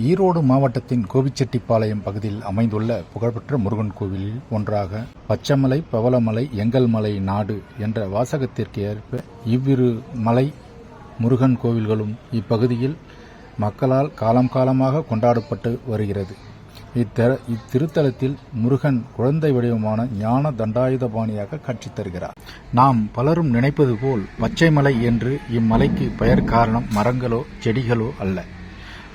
ஈரோடு மாவட்டத்தின் கோபிச்செட்டிப்பாளையம் பகுதியில் அமைந்துள்ள புகழ்பெற்ற முருகன் கோவிலில் ஒன்றாக பச்சைமலை, பவளமலை, எங்கள் மலை நாடு என்ற வாசகத்திற்கு ஏற்ப இவ்விரு மலை முருகன் கோவில்களும் இப்பகுதியில் மக்களால் காலம் காலமாக கொண்டாடப்பட்டு வருகிறது. இத்திருத்தலத்தில் முருகன் குழந்தை வடிவமான ஞான தண்டாயுதபாணியாக காட்சி தருகிறார். நாம் பலரும் நினைப்பது போல் பச்சைமலை என்று இம்மலைக்கு பெயர் காரணம் மரங்களோ செடிகளோ அல்ல.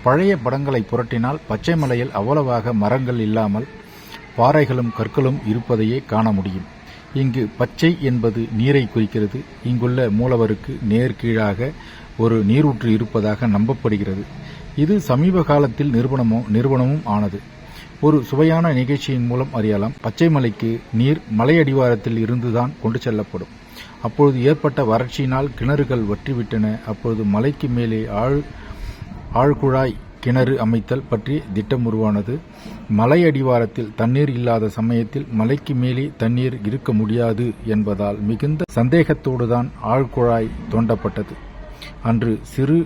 பழைய படங்களை புரட்டினால் பச்சை மலையில் அவ்வளவாக மரங்கள் இல்லாமல் பாறைகளும் கற்களும் இருப்பதையே காண முடியும். இங்கு பச்சை என்பது நீரை குறிக்கிறது. இங்குள்ள மூலவருக்கு நேர் கீழாக ஒரு நீரூற்று இருப்பதாக நம்பப்படுகிறது. இது சமீப காலத்தில் நிறுவனமும் ஆனது. ஒரு சுவையான நிகழ்ச்சியின் மூலம் அறியலாம். பச்சை மலைக்கு நீர் மலை அடிவாரத்தில் இருந்துதான் கொண்டு செல்லப்படும். அப்பொழுது ஏற்பட்ட வறட்சியினால் கிணறுகள் வற்றிவிட்டன. அப்பொழுது மலைக்கு மேலே ஆழ்குழாய் கிணறு அமைத்தல் பற்றி திட்டம் உருவானது. மலை அடிவாரத்தில் தண்ணீர் இல்லாத சமயத்தில் மலைக்கு மேலே தண்ணீர் இருக்க முடியாது என்பதால் மிகுந்த சந்தேகத்தோடுதான் ஆழ்குழாய் தோண்டப்பட்டது. அன்று சிறு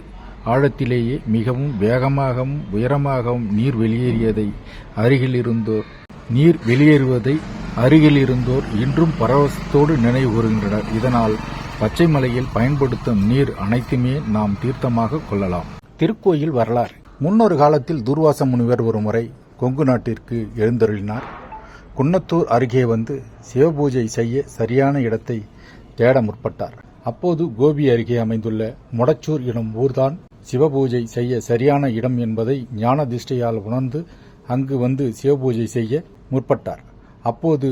ஆழத்திலேயே மிகவும் வேகமாகவும் உயரமாகவும் நீர் வெளியேறுவதை அருகில் இருந்தோர் இன்றும் பரவசத்தோடு நினைவு கூறுகின்றனர். இதனால் பச்சை மலையில் பயன்படுத்தும் நீர் அனைத்துமே நாம் தீர்த்தமாக கொள்ளலாம். திருக்கோயில் வரலாறு. முன்னொரு காலத்தில் தூர்வாச முனிவர் ஒரு முறை கொங்கு நாட்டிற்கு எழுந்தருளினார். குன்னத்தூர் அருகே வந்து சிவபூஜை செய்ய சரியான இடத்தை தேட முற்பட்டார். அப்போது கோபி அருகே அமைந்துள்ள மொடச்சூர் எனும் ஊர்தான் சிவபூஜை செய்ய சரியான இடம் என்பதை ஞான திஷ்டையால் உணர்ந்து அங்கு வந்து சிவபூஜை செய்ய முற்பட்டார். அப்போது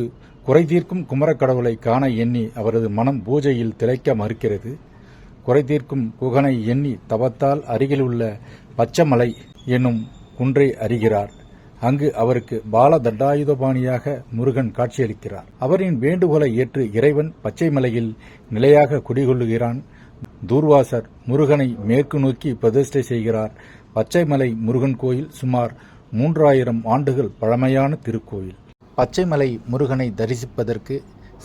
குறைதீர்க்கும் குமரக்கடவுளை காண எண்ணி அவரது மனம் பூஜையில் திளைக்க மறுக்கிறது. குறைதீர்க்கும் குகனை எண்ணி தவத்தால் அருகிலுள்ள பச்சைமலை என்னும் குன்றை அறிகிறார். அங்கு அவருக்கு பால தண்டாயுதபாணியாக முருகன் காட்சியளிக்கிறார். அவரின் வேண்டுகோளை ஏற்று இறைவன் பச்சை மலையில் நிலையாக குடிகொள்ளுகிறான். தூர்வாசர் முருகனை மேற்கு நோக்கி பிரதிஷ்டை செய்கிறார். பச்சைமலை முருகன் கோயில் சுமார் 3000 ஆண்டுகள் பழமையான திருக்கோயில். பச்சைமலை முருகனை தரிசிப்பதற்கு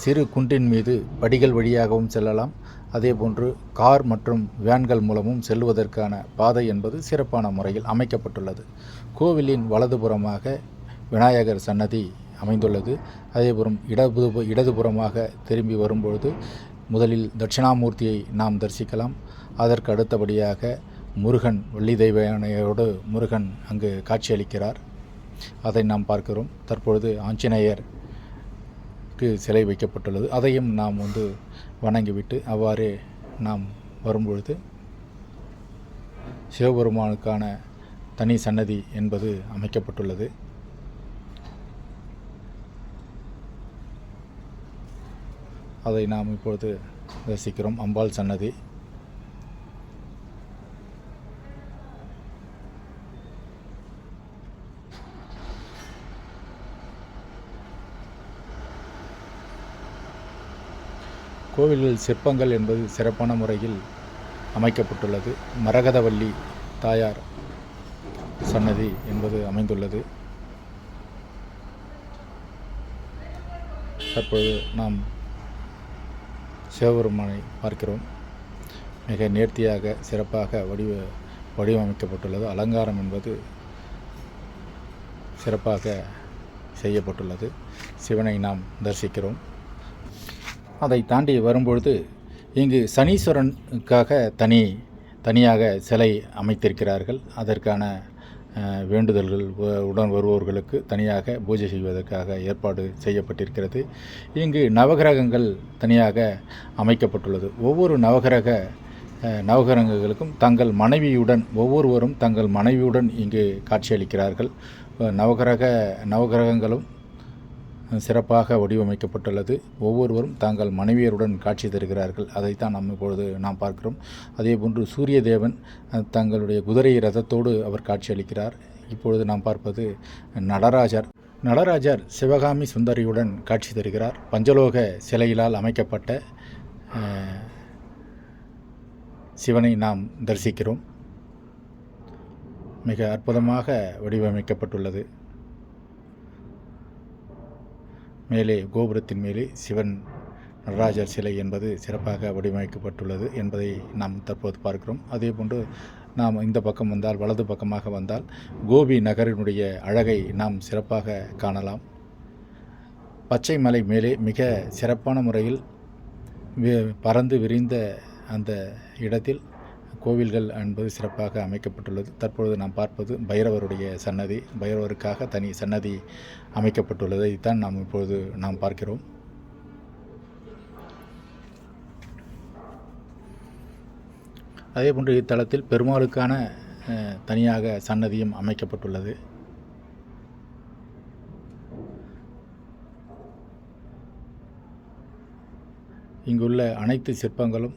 சிறு குன்றின் மீது படிகள் வழியாகவும் செல்லலாம். அதேபோன்று கார் மற்றும் வேன்கள் மூலமும் செல்வதற்கான பாதை என்பது சிறப்பான முறையில் அமைக்கப்பட்டுள்ளது. கோவிலின் வலதுபுறமாக விநாயகர் சன்னதி அமைந்துள்ளது. அதேபுறம் இடதுபுறமாக திரும்பி வரும்பொழுது முதலில் தட்சிணாமூர்த்தியை நாம் தரிசிக்கலாம். அதற்கு அடுத்தபடியாக முருகன் வள்ளி தெய்வ யானையோடு முருகன் அங்கு காட்சியளிக்கிறார். அதை நாம் பார்க்கிறோம். தற்பொழுது ஆஞ்சநேயர் சிலை வைக்கப்பட்டுள்ளது. அதையும் நாம் வணங்கிவிட்டு அவ்வாறே நாம் வரும்பொழுது சிவபெருமானுக்கான தனி சன்னதி என்பது அமைக்கப்பட்டுள்ளது. அதை நாம் இப்பொழுது தரிசிக்கிறோம். அம்பாள் சன்னதி. கோவிலில் சிற்பங்கள் என்பது சிறப்பான முறையில் அமைக்கப்பட்டுள்ளது. மரகதவள்ளி தாயார் சன்னதி என்பது அமைந்துள்ளது. தற்போது நாம் சிவபெருமானை பார்க்கிறோம். மிக நேர்த்தியாக சிறப்பாக வடிவமைக்கப்பட்டுள்ளது. அலங்காரம் என்பது சிறப்பாக செய்யப்பட்டுள்ளது. சிவனை நாம் தரிசிக்கிறோம். அதை தாண்டி வரும்பொழுது இங்கு சனீஸ்வரனுக்காக தனியாக சிலை அமைத்திருக்கிறார்கள். அதற்கான வேண்டுதல்கள் உடன் வருபவர்களுக்கு தனியாக பூஜை செய்வதற்காக ஏற்பாடு செய்யப்பட்டிருக்கிறது. இங்கு நவகிரகங்கள் தனியாக அமைக்கப்பட்டுள்ளது. ஒவ்வொரு நவகிரகங்களுக்கும் ஒவ்வொருவரும் தங்கள் மனைவியுடன் இங்கு காட்சியளிக்கிறார்கள். நவகிரகங்களும் சிறப்பாக வடிவமைக்கப்பட்டுள்ளது. ஒவ்வொருவரும் தாங்கள் மனைவியருடன் காட்சி தருகிறார்கள். அதைத்தான் இப்பொழுது நாம் பார்க்கிறோம். அதேபோன்று சூரிய தேவன் தங்களுடைய குதிரை ரதத்தோடு அவர் காட்சியளிக்கிறார். இப்பொழுது நாம் பார்ப்பது நடராஜர் சிவகாமி சுந்தரியுடன் காட்சி தருகிறார். பஞ்சலோக சிலையிலால் அமைக்கப்பட்ட சிவனை நாம் தரிசிக்கிறோம். மிக அற்புதமாக வடிவமைக்கப்பட்டுள்ளது. மேலே கோபுரத்தின் மேலே சிவன் நடராஜர் சிலை என்பது சிறப்பாக வடிவமைக்கப்பட்டுள்ளது என்பதை நாம் தற்போது பார்க்கிறோம். அதேபோன்று நாம் இந்த பக்கம் வந்தால், வலது பக்கமாக வந்தால் கோபி நகரினுடைய அழகை நாம் சிறப்பாக காணலாம். பச்சை மலை மேலே மிக சிறப்பான முறையில் பறந்து விரிந்த அந்த இடத்தில் கோவில்கள் என்பது சிறப்பாக அமைக்கப்பட்டுள்ளது. தற்பொழுது நாம் பார்ப்பது பைரவருடைய சன்னதி. பைரவருக்காக தனி சன்னதி அமைக்கப்பட்டுள்ளது. இதைத்தான் நாம் இப்பொழுது பார்க்கிறோம். அதேபோன்று இத்தலத்தில் பெருமாளுக்கான தனியாக சன்னதியும் அமைக்கப்பட்டுள்ளது. இங்குள்ள அனைத்து சிற்பங்களும்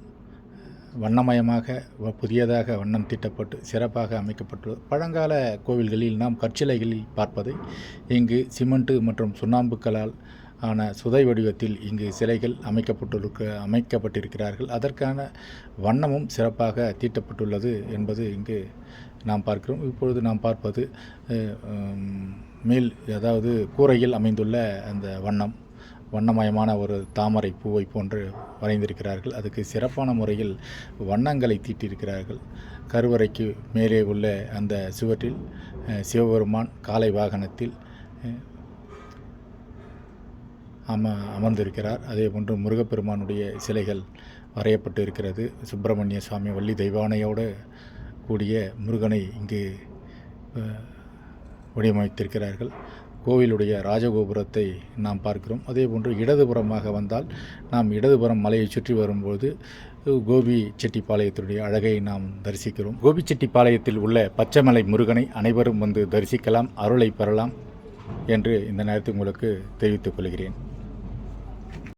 வண்ணமயமாக புதியதாக வண்ணம் தீட்டப்பட்டு சிறப்பாக அமைக்கப்பட்டுள்ளது. பழங்கால கோவில்களில் நாம் கற்சிலைகளில் பார்ப்பது இங்கு சிமெண்ட் மற்றும் சுண்ணாம்புக்களால் ஆன சுதை வடிவத்தில் இங்கு சிலைகள் அமைக்கப்பட்டிருக்கிறார்கள். அதற்கான வண்ணமும் சிறப்பாக தீட்டப்பட்டுள்ளது என்பது இங்கு நாம் பார்க்கிறோம். இப்பொழுது நாம் பார்ப்பது அதாவது கூரையில் அமைந்துள்ள அந்த வண்ணமயமான ஒரு தாமரை பூவை போன்று வரைந்திருக்கிறார்கள். அதுக்கு சிறப்பான முறையில் வண்ணங்களை தீட்டியிருக்கிறார்கள். கருவறைக்கு மேலே உள்ள அந்த சுவற்றில் சிவபெருமான் காளை வாகனத்தில் அமர்ந்திருக்கிறார். அதே போன்று முருகப்பெருமானுடைய சிலைகள் வரையப்பட்டு இருக்கிறது. சுப்பிரமணிய சுவாமி வள்ளி தெய்வானையோடு கூடிய முருகனை இங்கு வடிவமைத்திருக்கிறார்கள். கோவிலுடைய ராஜகோபுரத்தை நாம் பார்க்கிறோம். அதேபோன்று இடதுபுறமாக வந்தால் நாம் இடதுபுறம் மலையை சுற்றி வரும்போது கோபிச்செட்டிப்பாளையத்தினுடைய அழகை நாம் தரிசிக்கிறோம். கோபிச்செட்டிப்பாளையத்தில் உள்ள பச்சைமலை முருகனை அனைவரும் வந்து தரிசிக்கலாம், அருளை பெறலாம் என்று இந்த நேரத்தில் உங்களுக்கு தெரிவித்துக் கொள்கிறேன்.